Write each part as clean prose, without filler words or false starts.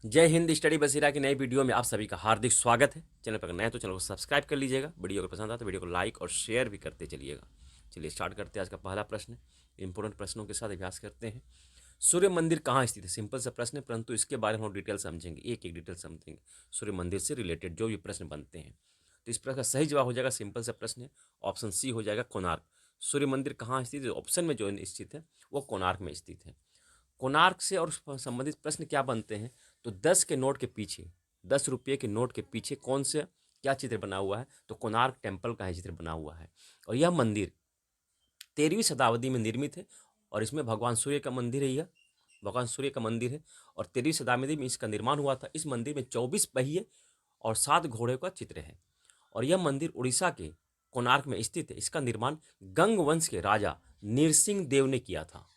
जय हिंद। स्टडी बसीरा की नई वीडियो में आप सभी का हार्दिक स्वागत है। चैनल पर नए तो चैनल को सब्सक्राइब कर लीजिएगा। वीडियो को पसंद आता तो वीडियो को लाइक और शेयर भी करते चलिएगा। चलिए स्टार्ट करते हैं आज का पहला प्रश्न। इंपॉर्टेंट प्रश्नों के साथ अभ्यास करते हैं। सूर्य मंदिर कहाँ स्थित है? सिंपल सा प्रश्न है, परंतु इसके बारे में हम डिटेल समझेंगे, एक एक डिटेल समझेंगे सूर्य मंदिर से रिलेटेड जो भी प्रश्न बनते हैं। तो इस प्रश्न का सही जवाब हो जाएगा, सिंपल सा प्रश्न है, ऑप्शन सी हो जाएगा, कोणार्क। सूर्य मंदिर कहाँ स्थित है? ऑप्शन में जो स्थित है वो कोणार्क में स्थित है। कोणार्क से और संबंधित प्रश्न क्या बनते हैं? तो 10 के नोट के पीछे, 10 रुपये के नोट के पीछे कौन से क्या चित्र बना हुआ है? तो कोणार्क टेम्पल का ही चित्र बना हुआ है। और यह मंदिर 13वीं शताब्दी में निर्मित है और इसमें भगवान सूर्य का मंदिर है। यह भगवान सूर्य का मंदिर है और 13वीं शताब्दी में इसका निर्माण हुआ था। इस मंदिर में 24 पहिए और 7 घोड़े का चित्र है और यह मंदिर उड़ीसा के कोणार्क में स्थित है। इसका निर्माण गंग वंश के राजा नीरसिंह देव ने किया था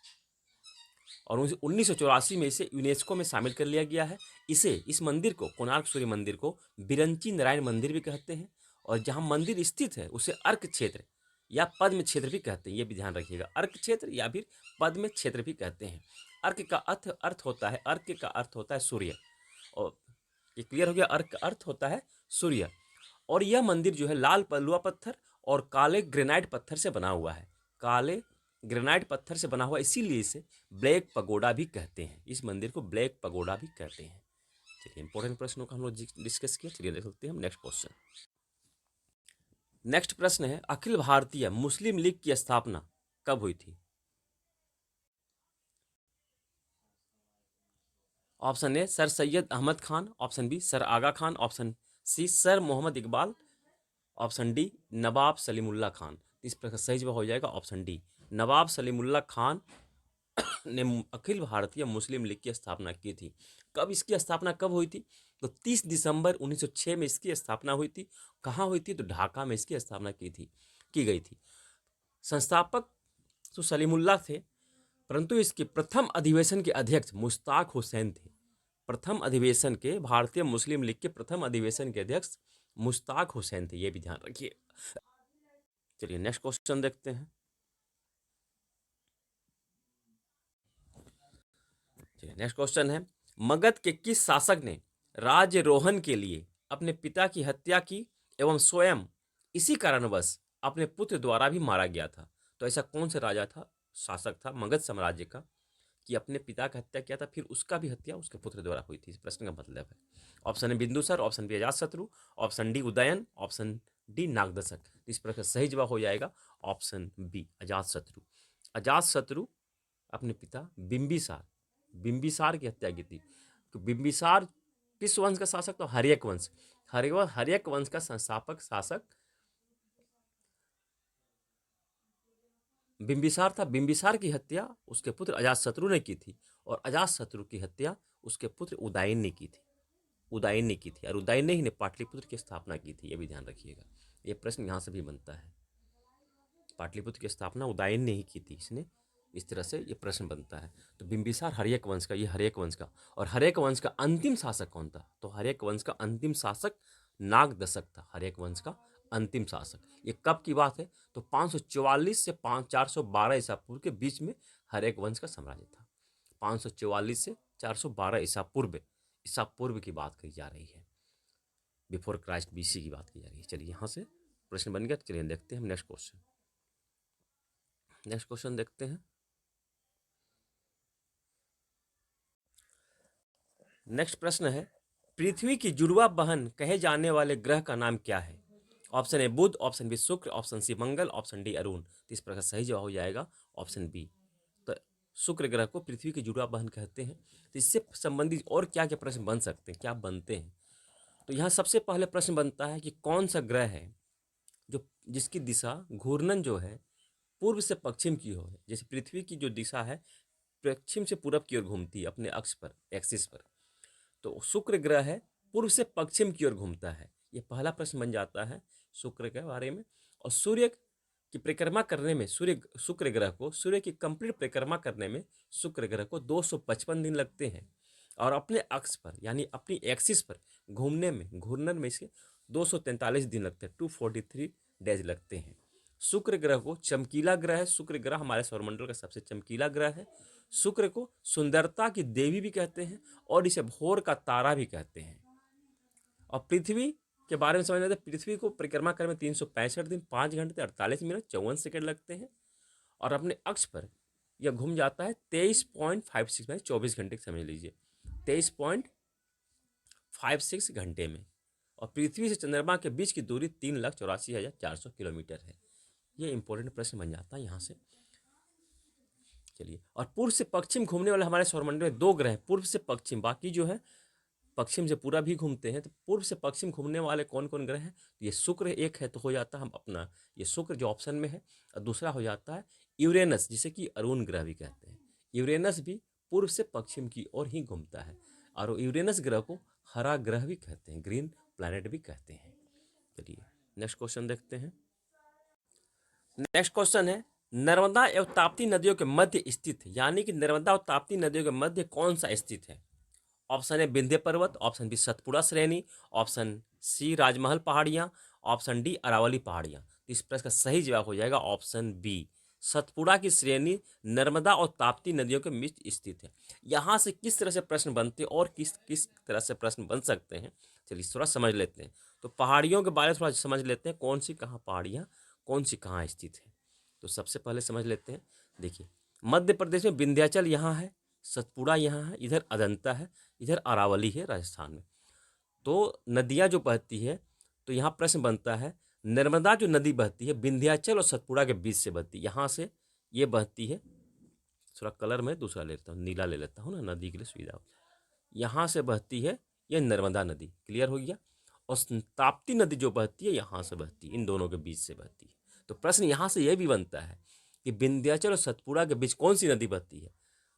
और 1984 में इसे यूनेस्को में शामिल कर लिया गया है। इस मंदिर को, कोणार्क सूर्य मंदिर को, बिरंची नारायण मंदिर भी कहते हैं और जहां मंदिर स्थित है उसे अर्क क्षेत्र या पद्म क्षेत्र भी कहते हैं। ये भी ध्यान रखिएगा, अर्क क्षेत्र या फिर पद्म क्षेत्र भी कहते हैं। अर्क का अर्थ होता है, अर्क का अर्थ होता है सूर्य। और ये क्लियर हो गया, अर्क का अर्थ होता है सूर्य। और यह मंदिर जो है लाल पलुआ पत्थर और काले ग्रेनाइट पत्थर से बना हुआ है। काले ग्रेनाइट पत्थर से बना हुआ, इसीलिए इसे ब्लैक पगोडा भी कहते हैं। इस मंदिर को ब्लैक पगोडा भी कहते हैं। चलिए इंपॉर्टेंट प्रश्नों का हम लोग डिस्कस किया। चलिए देख सकते हैं हम नेक्स्ट क्वेश्चन। नेक्स्ट प्रश्न है, अखिल भारतीय मुस्लिम लीग की स्थापना कब हुई थी? Option A sir Syed Ahmad Khan, option B sir Aga Khan, option C sir Mohammad Iqbal, option D Nawab Salimullah Khan. इस प्रकार सही जवाब हो जाएगा ऑप्शन डी, नवाब सलीमुल्ला खान ने अखिल भारतीय मुस्लिम लीग की स्थापना की थी। कब इसकी स्थापना कब हुई थी? तो 30 दिसंबर 1906 में इसकी स्थापना हुई थी। कहाँ हुई थी? तो ढाका में इसकी स्थापना की गई थी। संस्थापक तो सलीमुल्लाह थे, परंतु इसके प्रथम अधिवेशन के अध्यक्ष मुश्ताक हुसैन थे। प्रथम अधिवेशन के, भारतीय मुस्लिम लीग के प्रथम अधिवेशन के अध्यक्ष मुश्ताक हुसैन थे। ये भी ध्यान रखिए। चलिए नेक्स्ट क्वेश्चन देखते हैं। नेक्स्ट क्वेश्चन है, मगध के किस शासक ने राज्यरोहण के लिए अपने पिता की हत्या की एवं स्वयं इसी कारणवश अपने पुत्र द्वारा भी मारा गया था? तो ऐसा कौन सा राजा था, शासक था मगध साम्राज्य का, कि अपने पिता का हत्या किया था, फिर उसका भी हत्या उसके पुत्र द्वारा हुई थी? इस प्रश्न का मतलब है, option A Bindusara, option B Ajatashatru, option D Udayan, option D Nagadasaka. इस प्रकार सही जवाब हो जाएगा ऑप्शन बी अजातशत्रु। अजातशत्रु अपने पिता बिंबिसार बिंबिसार की हत्या की थी। तो बिंबिसार किस वंश का शासक? तो हर्यक वंश, हर्यक वंश का संस्थापक शासक बिंबिसार था। बिंबिसार की हत्या उसके पुत्र अजातशत्रु ने की थी और अजातशत्रु की हत्या उसके पुत्र उदयन ने की थी। उदयन ने की थी और उदयन ने ही ने पाटलिपुत्र की स्थापना की थी। ये भी ध्यान रखिएगा, ये प्रश्न यहाँ से भी बनता है। पाटलिपुत्र की स्थापना उदयन ने ही की थी इसने। इस तरह से ये प्रश्न बनता है। तो बिंबिसार हर्यक वंश का, ये हर्यक वंश का। और हर्यक वंश का अंतिम शासक कौन था? तो हर्यक वंश का अंतिम शासक नागदशक था। हर्यक वंश का अंतिम शासक। ये कब की बात है? तो 544 से 412 ईसा पूर्व के बीच में हर्यक वंश का साम्राज्य था। 544 से 412 ईसा पूर्व की बात कही जा रही है। बिफोर क्राइस्ट बीसी की बात की जा रही है। चलिए यहाँ से प्रश्न बन गया। चलिए देखते हैं हम नेक्स्ट क्वेश्चन। नेक्स्ट क्वेश्चन देखते हैं। नेक्स्ट प्रश्न है, पृथ्वी की जुड़वा बहन कहे जाने वाले ग्रह का नाम क्या है? Option A Budh, option B Shukra, option C Mangal, option D Arun. तो इस प्रकार सही जवाब हो जाएगा ऑप्शन बी। तो शुक्र ग्रह को पृथ्वी की जुड़वा बहन कहते हैं। तो इससे संबंधित और क्या क्या प्रश्न बन सकते हैं, क्या बनते हैं? तो यहाँ सबसे पहले प्रश्न बनता है कि कौन सा ग्रह है जो जिसकी दिशा घूर्णन जो है पूर्व से पश्चिम की हो है। जैसे पृथ्वी की जो दिशा है पश्चिम से पूरब की ओर घूमती है अपने अक्ष पर, एक्सिस पर। तो शुक्र ग्रह है पूर्व से पश्चिम की ओर घूमता है। ये पहला प्रश्न बन जाता है शुक्र के बारे में। और सूर्य की परिक्रमा करने में शुक्र ग्रह को, सूर्य की कंप्लीट परिक्रमा करने में शुक्र ग्रह को 255 दिन लगते हैं और अपने अक्ष पर यानी अपनी एक्सिस पर घूर्णन में इसके 243 दिन लगते हैं, 243 डेज लगते हैं। शुक्र ग्रह को चमकीला ग्रह है। शुक्र ग्रह हमारे सौरमंडल का सबसे चमकीला ग्रह है। शुक्र को सुंदरता की देवी भी कहते हैं और इसे भोर का तारा भी कहते हैं। और पृथ्वी के बारे में समझ लेते हैं। पृथ्वी को परिक्रमा करने में 365 दिन 5 घंटे 48 मिनट 54 सेकंड लगते हैं और अपने अक्ष पर यह घूम जाता है 23.56 में, 24 घंटे समझ लीजिए, 23.56 घंटे में। और पृथ्वी से चंद्रमा के बीच की दूरी 3,84,400 किलोमीटर है। ये इंपॉर्टेंट प्रश्न बन जाता है यहाँ से। चलिए, और पूर्व से पश्चिम घूमने वाले हमारे सौरमंडल में 2 ग्रह हैं, पूर्व से पश्चिम, बाकी जो है पश्चिम से पूरा भी घूमते हैं। तो पूर्व से पश्चिम घूमने वाले कौन कौन ग्रह हैं? ये शुक्र एक है, तो हो जाता है हम अपना ये शुक्र जो ऑप्शन में है, और दूसरा हो जाता है यूरेनस, जिसे कि अरुण ग्रह भी कहते हैं। यूरेनस भी पूर्व से पश्चिम की ओर ही घूमता है और यूरेनस ग्रह को हरा ग्रह भी कहते हैं, ग्रीन प्लैनेट भी कहते हैं। चलिए नेक्स्ट क्वेश्चन देखते हैं। नेक्स्ट क्वेश्चन है, नर्मदा एवं ताप्ती नदियों के मध्य स्थित, यानी कि नर्मदा और ताप्ती नदियों के मध्य कौन सा स्थित है? ऑप्शन है विंध्य पर्वत, ऑप्शन बी सतपुड़ा श्रेणी, ऑप्शन सी राजमहल पहाड़ियां, ऑप्शन डी अरावली पहाड़ियां। तो इस प्रश्न का सही जवाब हो जाएगा ऑप्शन बी, सतपुड़ा की श्रेणी नर्मदा और ताप्ती नदियों के बीच स्थित है। यहाँ से किस तरह से प्रश्न बनते हैं और किस किस तरह से प्रश्न बन सकते हैं, चलिए थोड़ा समझ लेते हैं। तो पहाड़ियों के बारे में थोड़ा समझ लेते हैं, कौन सी कहाँ पहाड़ियाँ कौन सी कहाँ स्थित है। तो सबसे पहले समझ लेते हैं। देखिए, मध्य प्रदेश में विंध्याचल यहाँ है, सतपुड़ा यहाँ है, इधर अजंता है, इधर अरावली है राजस्थान में। तो नदियाँ जो बहती है, तो यहाँ प्रश्न बनता है, नर्मदा जो नदी बहती है विंध्याचल और सतपुड़ा के बीच से बहती है, यहाँ से ये बहती है। थोड़ा कलर में दूसरा ले लेता हूँ, नीला ले लेता हूँ ना, नदी के लिए सुविधा हो। यहाँ से बहती है ये नर्मदा नदी, क्लियर हो गया। और ताप्ती नदी जो बहती है यहाँ से बहती है, इन दोनों के बीच से बहती है। तो प्रश्न यहाँ से यह भी बनता है कि विंध्याचल और सतपुड़ा के बीच कौन सी नदी बहती है?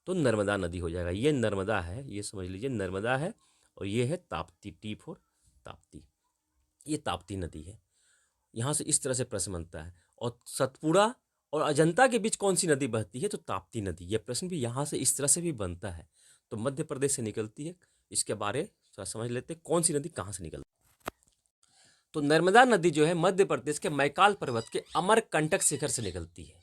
तो नर्मदा नदी हो जाएगा। ये नर्मदा है, ये समझ लीजिए नर्मदा है, और ये है ताप्ती, T4 ताप्ती, ये ताप्ती नदी है। यहाँ से इस तरह से प्रश्न बनता है। और सतपुड़ा और अजंता के बीच कौन सी नदी बहती है? तो ताप्ती नदी। ये प्रश्न भी यहाँ से इस तरह से भी बनता है। तो मध्य प्रदेश से निकलती है, इसके बारे थोड़ा समझ लेते हैं, कौन सी नदी कहाँ से निकलती है। तो नर्मदा नदी जो है मध्य प्रदेश के मैकाल पर्वत के अमरकंटक शिखर से निकलती है।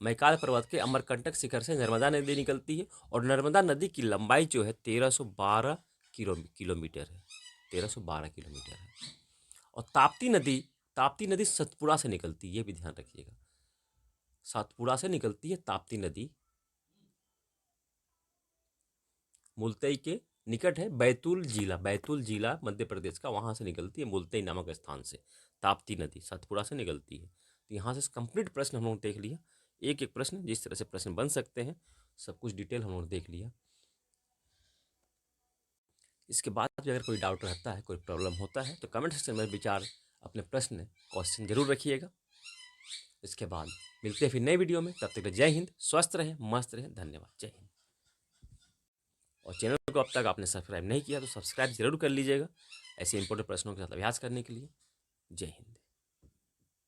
मैकाल पर्वत के अमरकंटक शिखर से नर्मदा नदी निकलती है और नर्मदा नदी की लंबाई जो है 1312 किलोमीटर है, 1312 किलोमीटर है। और ताप्ती नदी सतपुड़ा से निकलती है, ये भी ध्यान रखिएगा, सतपुड़ा से निकलती है ताप्ती नदी। मुल्तई के निकट है, बैतूल जिला मध्य प्रदेश का, वहाँ से निकलती है मुल्तई नामक स्थान से ताप्ती नदी, सतपुड़ा से निकलती है। तो यहाँ से कंप्लीट प्रश्न हम लोग देख लिया, एक एक प्रश्न जिस तरह से प्रश्न बन सकते हैं सब कुछ डिटेल हम लोग देख लिया। इसके बाद भी अगर कोई डाउट रहता है, कोई प्रॉब्लम होता है, तो कमेंट सेक्शन में विचार अपने प्रश्न क्वेश्चन जरूर रखिएगा। इसके बाद मिलते हैं फिर नए वीडियो में, तब तक जय हिंद, स्वस्थ रहें, मस्त रहें, धन्यवाद, जय हिंद। और चैनल को अब तक आपने सब्सक्राइब नहीं किया तो सब्सक्राइब जरूर कर लीजिएगा, ऐसे इंपॉर्टेंट प्रश्नों के साथ अभ्यास करने के लिए। जय हिंद।